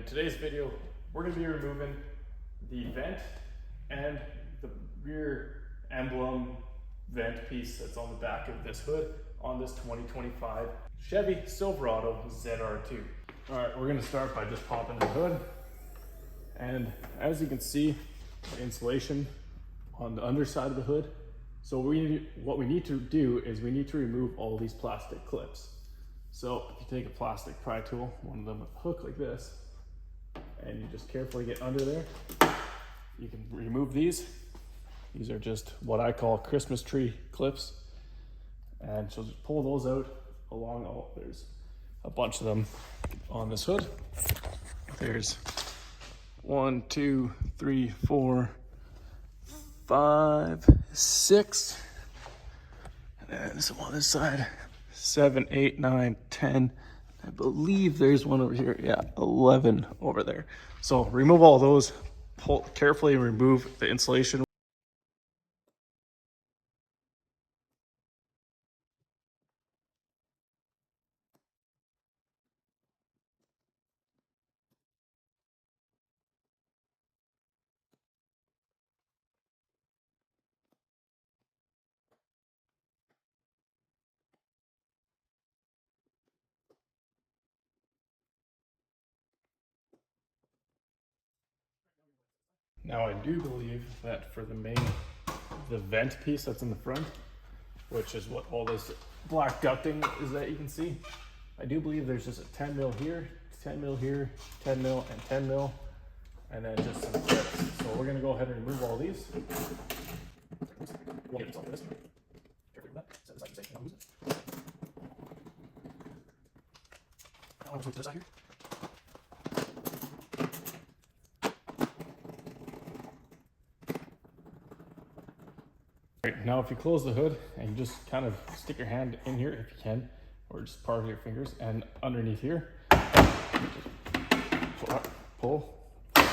in today's video, we're going to be removing the vent and the rear emblem vent piece that's on the back of this hood on this 2025 Chevy Silverado ZR2. All right, we're going to start by just popping the hood. And as you can see, the insulation on the underside of the hood. So what we need to do is we need to remove all these plastic clips. So if you take a plastic pry tool, one of them with a hook like this, and you just carefully get under there, you can remove these. These are just what I call Christmas tree clips. And so just pull those out along there's a bunch of them on this hood. There's 1, 2, 3, 4, 5, 6, and then some on this side, 7, 8, 9, 10. I believe there's one over here. Yeah, 11 over there. So remove all those, carefully remove the insulation. Now I do believe that for the vent piece that's in the front, which is what all this black ducting is that you can see, I do believe there's just a 10 mil here, 10 mil here, 10 mil and 10 mil, and then just some clips. So we're gonna go ahead and remove all these. Right, now if you close the hood and you just kind of stick your hand in here if you can, or just part of your fingers, and underneath here, pull. So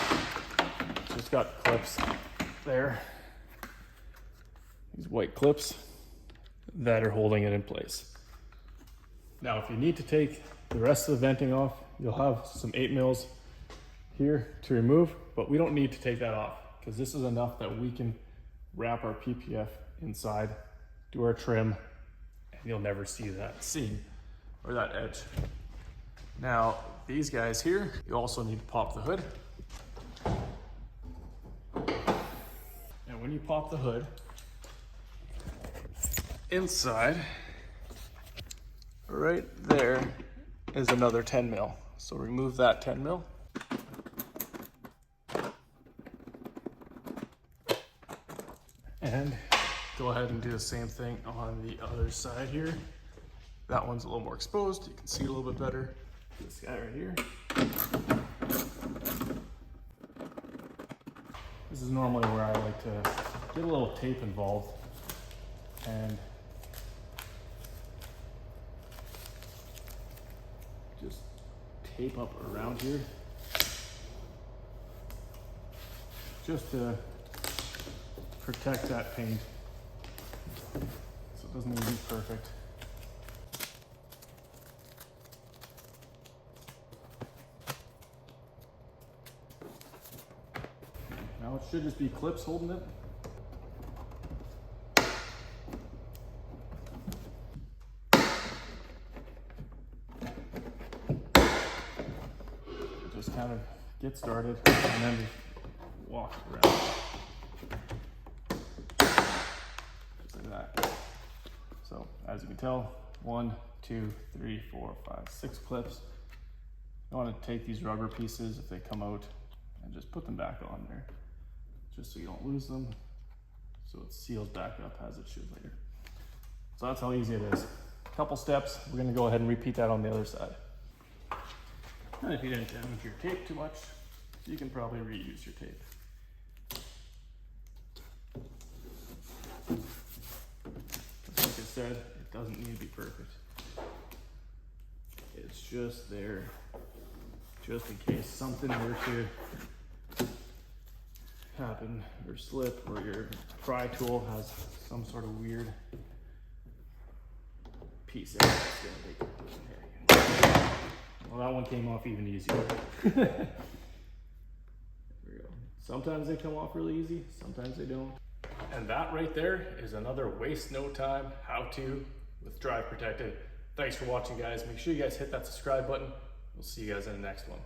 it's got clips there, these white clips that are holding it in place. Now if you need to take the rest of the venting off, you'll have some 8 mils here to remove, but we don't need to take that off because this is enough that we can wrap our PPF inside, do our trim, and you'll never see that seam or that edge. Now, these guys here, you also need to pop the hood. And when you pop the hood, inside, right there is another 10 mil. So remove that 10 mil. And go ahead and do the same thing on the other side here. That one's a little more exposed. You can see it a little bit better. This guy right here. This is normally where I like to get a little tape involved and just tape up around here just to protect that paint so it doesn't need to be perfect. Now it should just be clips holding it. Just kind of get started and then walk around. That. So as you can tell, 1, 2, 3, 4, 5, 6 clips. You want to take these rubber pieces if they come out and just put them back on there, just so you don't lose them, so it seals back up as it should later. So that's how easy it is. A couple steps. We're going to go ahead and repeat that on the other side. And if you didn't damage your tape too much, you can probably reuse your tape. Like I said, it doesn't need to be perfect. It's just there, just in case something were to happen or slip, or your pry tool has some sort of weird piece there. Well, that one came off even easier. Sometimes they come off really easy, sometimes they don't. And that right there is another waste no time how-to with Drive Protected. Thanks for watching, guys. Make sure you guys hit that subscribe button. We'll see you guys in the next one.